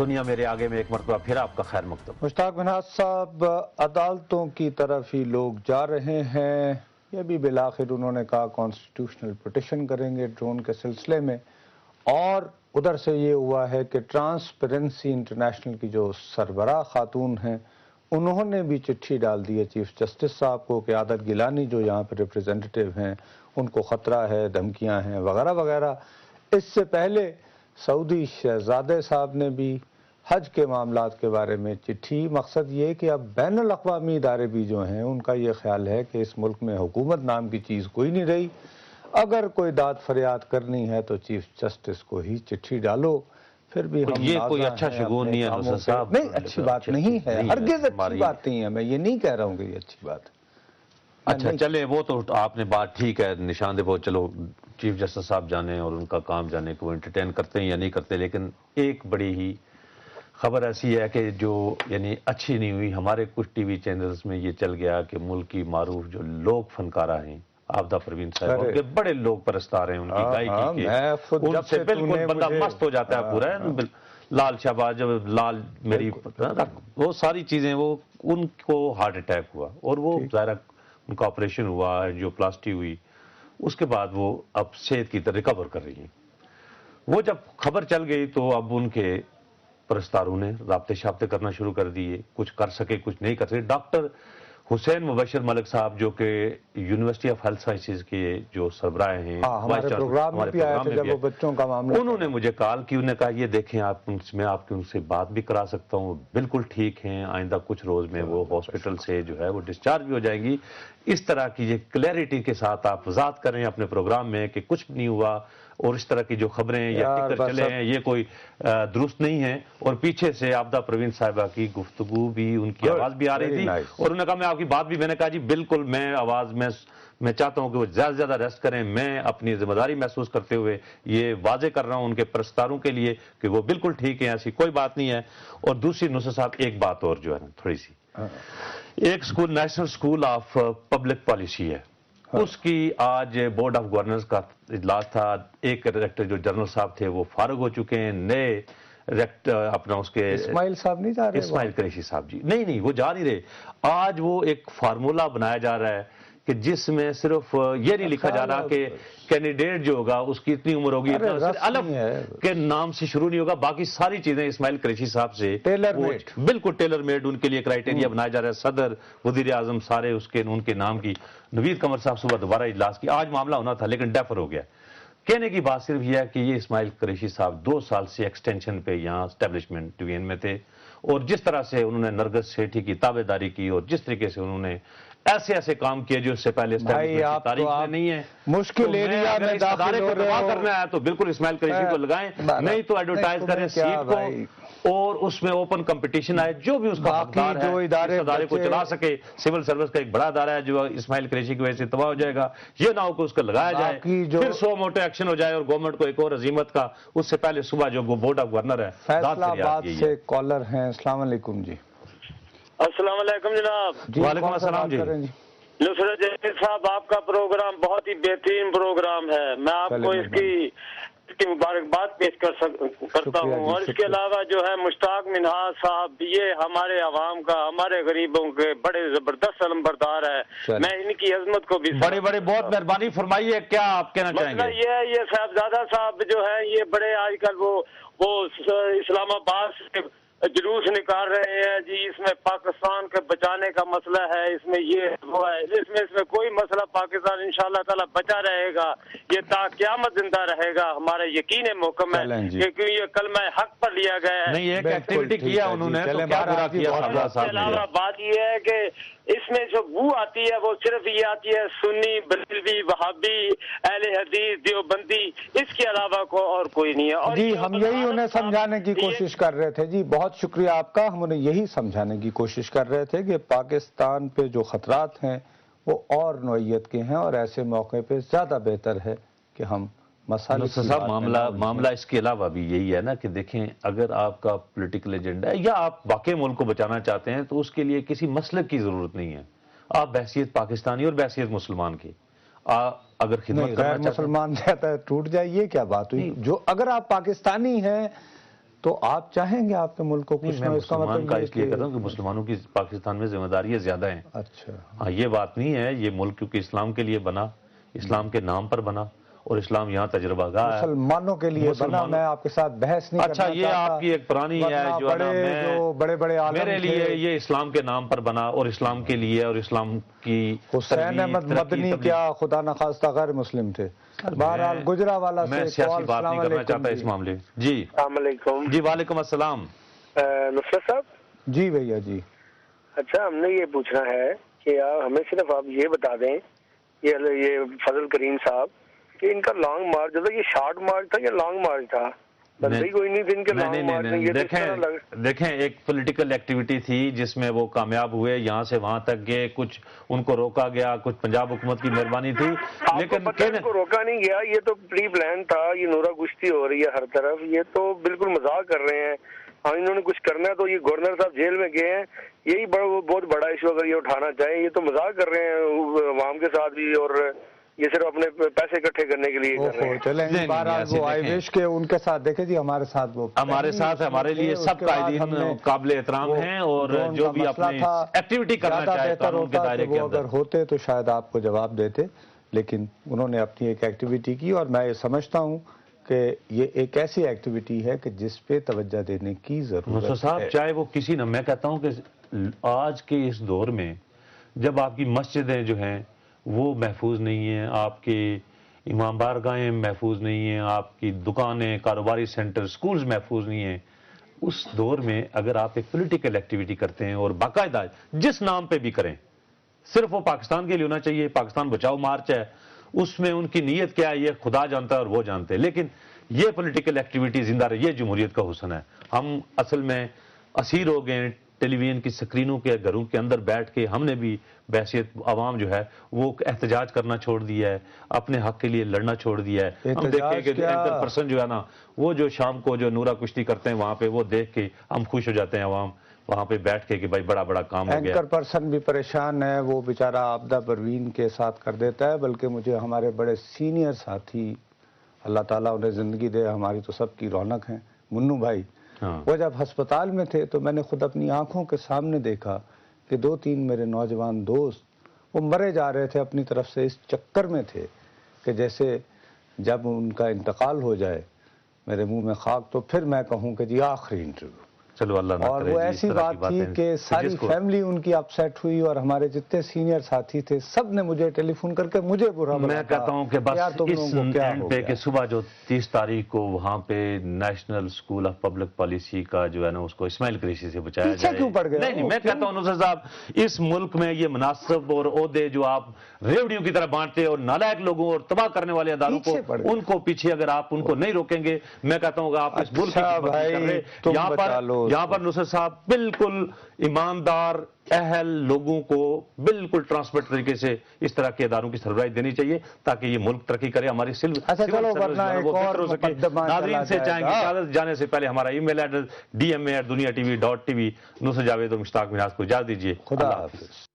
دنیا میرے آگے میں ایک مرتبہ پھر آپ کا خیر مقدم۔ مشتاق منہاج صاحب، عدالتوں کی طرف ہی لوگ جا رہے ہیں، یہ بھی بالآخر انہوں نے کہا کانسٹیٹیوشنل پٹیشن کریں گے ڈرون کے سلسلے میں، اور ادھر سے یہ ہوا ہے کہ ٹرانسپیرنسی انٹرنیشنل کی جو سربراہ خاتون ہیں انہوں نے بھی چٹھی ڈال دی ہے چیف جسٹس صاحب کو کہ عادت گیلانی جو یہاں پہ ریپریزنٹیٹیو ہیں ان کو خطرہ ہے، دھمکیاں ہیں وغیرہ وغیرہ۔ اس سے پہلے سعودی شہزادے صاحب نے بھی حج کے معاملات کے بارے میں چٹھی، مقصد یہ کہ اب بین الاقوامی ادارے بھی جو ہیں ان کا یہ خیال ہے کہ اس ملک میں حکومت نام کی چیز کوئی نہیں رہی، اگر کوئی داد فریاد کرنی ہے تو چیف جسٹس کو ہی چٹھی ڈالو۔ پھر بھی ہم یہ کوئی اچھا شگون نہیں ہے نصر صاحب، نہیں اچھی بات نہیں ہے، ہرگز اچھی بات نہیں ہے، میں یہ نہیں کہہ رہا ہوں کہ یہ اچھی بات ہے۔ اچھا چلے، وہ تو آپ نے بات ٹھیک ہے، نشان دے وہ چلو چیف جسٹس صاحب جانے اور ان کا کام جانے کہ وہ انٹرٹین کرتے ہیں یا نہیں کرتے، لیکن ایک بڑی ہی خبر ایسی ہے کہ جو یعنی اچھی نہیں ہوئی۔ ہمارے کچھ ٹی وی چینلز میں یہ چل گیا کہ ملک کی معروف جو لوگ فنکارہ ہیں، آبدہ پروین صاحب، ان کے بڑے لوگ پرستار ہیں ان کی گائیکی کے، ان سے بالکل بندہ مست ہو جاتا ہے پورا، لال شہباز، جب لال میری وہ ساری چیزیں، وہ ان کو ہارٹ اٹیک ہوا اور وہ ظاہرہ ان کا آپریشن ہوا، انجیوپلاسٹی ہوئی، اس کے بعد وہ اب صحت کی طرح ریکور کر رہی ہیں۔ وہ جب خبر چل گئی تو اب ان کے پرستاروں نے رابطے شابطے کرنا شروع کر دیے، کچھ کر سکے کچھ نہیں کر سکے۔ ڈاکٹر حسین مبشر ملک صاحب جو کہ یونیورسٹی آف ہیلتھ سائنسز کے جو سربراہ ہیں، ہمارے پروگرام میں بھی آئے تھے جب وہ بچوں کا معاملہ، انہوں نے مجھے کال کی، انہوں نے کہا یہ دیکھیں میں آپ کی ان سے بات بھی کرا سکتا ہوں، بالکل ٹھیک ہیں، آئندہ کچھ روز میں وہ ہاسپٹل سے جو ہے وہ ڈسچارج بھی ہو جائیں گی۔ اس طرح کی یہ کلیئرٹی کے ساتھ آپ وضاحت کریں اپنے پروگرام میں کہ کچھ نہیں ہوا، اور اس طرح کی جو خبریں یا ٹکر چلے ہیں یہ کوئی درست نہیں ہے۔ اور پیچھے سے عابدہ پروین صاحبہ کی گفتگو بھی، ان کی آواز بھی آ رہی تھی، اور انہوں نے کہا میں آپ کی بات بھی، میں نے کہا جی بالکل، میں آواز میں چاہتا ہوں کہ وہ زیادہ سے زیادہ ریسٹ کریں، میں اپنی ذمہ داری محسوس کرتے ہوئے یہ واضح کر رہا ہوں ان کے پرستاروں کے لیے کہ وہ بالکل ٹھیک ہیں، ایسی کوئی بات نہیں ہے۔ اور دوسری نصر صاحب ایک بات اور جو ہے نا تھوڑی سی، ایک school national school of public policy ہے، اس کی آج بورڈ آف گورنرز کا اجلاس تھا، ایک ڈائریکٹر جو جنرل صاحب تھے وہ فارغ ہو چکے ہیں، نئے ڈائریکٹر اپنا اس کے اسماعیل صاحب نہیں جا رہے، اسماعیل قریشی صاحب جی نہیں وہ جا نہیں رہے۔ آج وہ ایک فارمولا بنایا جا رہا ہے کہ جس میں صرف یہ نہیں لکھا جا رہا کہ کینڈیڈیٹ جو ہوگا اس کی اتنی عمر ہوگی، الف کے نام سے شروع نہیں ہوگا، باقی ساری چیزیں اسماعیل قریشی صاحب سے بالکل ٹیلر میڈ ان کے لیے کرائیٹیریا بنایا جا رہا ہے۔ صدر، وزیر اعظم سارے ان کے نام کی۔ نوید قمر صاحب صبح دوبارہ اجلاس کی، آج معاملہ ہونا تھا لیکن ڈیفر ہو گیا۔ کہنے کی بات صرف یہ ہے کہ یہ اسماعیل قریشی صاحب 2 سال سے ایکسٹینشن پہ یہاں اسٹیبلشمنٹ ڈوین میں تھے، اور جس طرح سے انہوں نے نرگس سیٹھی کی تابع داری کی اور جس طریقے سے انہوں نے ایسے کام کیے جو اس سے پہلے تاریخ میں نہیں ہے، مشکل ایریا میں داخل ہو رہے ہو، کرنا ہے تو بالکل اسماعیل قریشی کو لگائیں، نہیں تو ایڈورٹائز کریں سیٹ کو، اور اس میں اوپن کمپٹیشن آئے، جو بھی اس کا حقدار ہے اس ادارے کو چلا سکے۔ سول سروس کا ایک بڑا ادارہ ہے جو اسماعیل قریشی کی وجہ سے تباہ ہو جائے گا، یہ نہ ہو کہ اس کو لگایا جائے پھر 100 موٹے ایکشن ہو جائے اور گورنمنٹ کو ایک اور عظیمت کا۔ اس سے پہلے صبح جو بورڈ آف گورنر ہے فیصلہ آباد سے کالر ہیں، السلام علیکم جی۔ السلام علیکم جناب۔ وعلیکم السلام جی۔ نصرت جمیل صاحب، آپ کا پروگرام بہت ہی بہترین پروگرام ہے، میں آپ کو اس کی مبارکباد پیش کرتا ہوں، اور اس کے علاوہ جو ہے مشتاق منہاج صاحب، یہ ہمارے عوام کا، ہمارے غریبوں کے بڑے زبردست علمبردار ہے، میں ان کی عظمت کو بھی بڑے بہت مہربانی فرمائیے، کیا آپ کہنا چاہیں گے؟ مسئلہ یہ ہے، یہ صاحبزادہ صاحب جو ہے یہ بڑے آج کل وہ اسلام آباد سے جلوس نکال رہے ہیں جی، اس میں پاکستان کے بچانے کا مسئلہ ہے، اس میں یہ وہ ہے، اس میں کوئی مسئلہ، پاکستان انشاءاللہ تعالی بچا رہے گا، یہ تا قیامت زندہ رہے گا، ہمارا یقین محکم ہے کہ یہ کلمہ حق پر لیا گیا ہے۔ نہیں، ایک ایکٹیویٹی کیا انہوں نے تو کیا برا کیا؟ اس کے علاوہ بات یہ ہے کہ اس میں جو بو آتی ہے وہ صرف یہ آتی ہے سنی، بریلوی، وہابی، اہل حدیث، دیوبندی، اس کے علاوہ اور کوئی نہیں ہے۔ جی ہم یہی انہیں سمجھانے کی کوشش کر رہے تھے جی، بہت شکریہ آپ کا، ہم انہیں یہی سمجھانے کی کوشش کر رہے تھے کہ پاکستان پہ جو خطرات ہیں وہ اور نوعیت کے ہیں، اور ایسے موقع پہ زیادہ بہتر ہے کہ ہم مسائل صاحب معاملہ اس کے علاوہ بھی یہی ہے نا کہ دیکھیں، اگر آپ کا پولیٹیکل ایجنڈا ہے یا آپ واقعی ملک کو بچانا چاہتے ہیں تو اس کے لیے کسی مسلک کی ضرورت نہیں ہے، آپ بحیثیت پاکستانی اور بحیثیت مسلمان کی اگر خدمت کرنا چاہتے ہیں، مسلمان جاتا ہے ٹوٹ جائے، یہ کیا بات ہوئی؟ جو اگر آپ پاکستانی ہیں تو آپ چاہیں گے آپ کے ملک کو کچھ میں نہ، اس کا مسلمان مطلب کا یہ اس لیے کہ کر رہا ہوں کہ مسلمانوں کی پاکستان میں ذمہ داریاں زیادہ ہیں. اچھا ہاں یہ بات نہیں ہے، یہ ملک کیونکہ اسلام کے لیے بنا، اسلام کے نام پر بنا، اور اسلام یہاں تجربہ گاہ ہے. مسلمانوں کے لیے بنا. میں آپ کے ساتھ بحث نہیں اچھا کرنا یہ چاہتا، آپ کی ایک پرانی ہے ورنہ جو ہے نا، بڑے جو بڑے بڑے عالم میرے لیے تھے، یہ اسلام کے نام پر بنا اور اسلام کے لیے اور اسلام کی حسین ترویج، احمد ترقی، مدنی تبلیغ. کیا خدا نخواستہ غیر مسلم تھے؟ بہرحال گجرانوالہ میں سے سیاسی کال. بات نہیں السلام کرنا علیکم چاہتا اس جی. معاملے. جی السلام علیکم. جی وعلیکم السلام. نصرت صاحب، جی بھیا جی. اچھا ہم نے یہ پوچھنا ہے کہ ہمیں صرف آپ یہ بتا دیں، یہ فضل کریم صاحب، کہ ان کا لانگ مارچ جو تھا یہ شارٹ مارچ تھا یا لانگ مارچ تھا؟ بندے ہی کوئی نہیں تھے ان کے لانگ مارچ میں. یہ تو اس طرح لگ دیکھیں ایک پولیٹیکل ایکٹیویٹی تھی جس میں وہ کامیاب ہوئے، یہاں سے وہاں تک گئے، کچھ ان کو روکا گیا، کچھ پنجاب حکومت کی مہربانی تھی، آپ کو لیکن پتہ ان کو روکا نہیں گیا. یہ تو پری پلان تھا. یہ نورا گشتی ہو رہی ہے ہر طرف. یہ تو بالکل مذاق کر رہے ہیں. ہاں انہوں نے کچھ کرنا ہے تو یہ گورنر صاحب جیل میں گئے ہیں، یہی بہت بڑا ایشو اگر یہ اٹھانا چاہیں. یہ تو مذاق کر رہے ہیں عوام کے ساتھ بھی، اور یہ صرف اپنے پیسے اکٹھے کرنے کے لیے کر رہے ہیں. چلیں بہرحال وہ آئی وش کے ان کے ساتھ دیکھیں جی، ہمارے ساتھ وہ ہمارے ساتھ ہمارے لیے سب قائدین قابل احترام ہیں، اور جو بھی اپنی ایکٹیویٹی کرنا چاہے قانون کے دائرے کے وہ اندر. اگر ہوتے تو شاید آپ کو جواب دیتے، لیکن انہوں نے اپنی ایک ایکٹیویٹی کی، اور میں یہ سمجھتا ہوں کہ یہ ایک ایسی ایکٹیویٹی ہے کہ جس پہ توجہ دینے کی ضرورت نصر صاحب ہے. چاہے وہ کسی نہ، میں کہتا ہوں کہ آج کے اس دور میں جب آپ کی مسجدیں جو ہیں وہ محفوظ نہیں ہیں، آپ کے امام بارگاہیں محفوظ نہیں ہیں، آپ کی دکانیں، کاروباری سینٹر، سکولز محفوظ نہیں ہیں، اس دور میں اگر آپ ایک پولیٹیکل ایکٹیویٹی کرتے ہیں اور باقاعدہ جس نام پہ بھی کریں، صرف وہ پاکستان کے لیے ہونا چاہیے، پاکستان بچاؤ مارچ ہے، اس میں ان کی نیت کیا ہے یہ خدا جانتا ہے اور وہ جانتے ہیں، لیکن یہ پولیٹیکل ایکٹیویٹی زندہ رہی، یہ جمہوریت کا حسن ہے. ہم اصل میں اسیر ہو گئے ٹیلی ویژن کی سکرینوں کے گھروں کے اندر بیٹھ کے. ہم نے بھی بحیثیت عوام جو ہے وہ احتجاج کرنا چھوڑ دیا ہے، اپنے حق کے لیے لڑنا چھوڑ دیا ہے. ہم دیکھیں کہ اینکر پرسن جو ہے نا، وہ جو شام کو جو نورا کشتی کرتے ہیں وہاں پہ، وہ دیکھ کے ہم خوش ہو جاتے ہیں عوام وہاں پہ بیٹھ کے کہ بھائی بڑا بڑا کام ہو گیا. اینکر پرسن بھی پریشان ہے، وہ بیچارہ آبدہ پروین کے ساتھ کر دیتا ہے. بلکہ مجھے ہمارے بڑے سینئر ساتھی، اللہ تعالیٰ انہیں زندگی دے، ہماری تو سب کی رونق ہیں، منو بھائی، وہ جب ہسپتال میں تھے تو میں نے خود اپنی آنکھوں کے سامنے دیکھا کہ 2-3 میرے نوجوان دوست وہ مرے جا رہے تھے، اپنی طرف سے اس چکر میں تھے کہ جیسے جب ان کا انتقال ہو جائے میرے منہ میں خاک تو پھر میں کہوں کہ جی آخری انٹرویو. چلو اللہ نہ اور کرے وہ جی، اس ایسی طرح کی بات تھی باتیں کہ ساری جس کو فیملی ان کی اپسیٹ ہوئی، اور ہمارے جتنے سینئر ساتھی تھے سب نے مجھے ٹیلی فون کر کے مجھے برا بھلا میں کہتا ہوں کہ بس یار تم اس لوگوں کو کیا اینڈ ہو پہ گیا. کہ صبح جو 30 تاریخ کو وہاں پہ national school of public policy کا جو ہے نا اس کو اسماعیل قریشی سے بچایا پیچھے جائے. کیوں پڑ گئے؟ نہیں میں کہتا ہوں نصر صاحب، اس ملک میں یہ مناصب اور عہدے جو آپ ریوڑیوں کی طرح بانٹتے اور نالائق لوگوں اور تباہ کرنے والے اداروں کو، پیچھے پڑ گئے. ان کو پیچھے اگر آپ ان کو نہیں روکیں گے، میں کہتا ہوں کہ آپ اس ملک کی اچھا خدمت نہیں کر بھائی، رہے. تم بچا لو اس یہاں پر نصر صاحب بالکل ایماندار اہل لوگوں کو بالکل ٹرانسپیرنٹ طریقے سے اس طرح کے اداروں کی سربراہی دینی چاہیے تاکہ یہ ملک ترقی کرے. ہماری اچھا چلو ورنہ ایک اور مقدمہ ناظرین سے چلا چاہیں گے جائے گا. اجازت جانے سے پہلے ہمارا ای میل ایڈریس dma@duniatv.tv. نصر جاوید و مشتاق مناز کو اجازت دیجیے. خدا حافظ.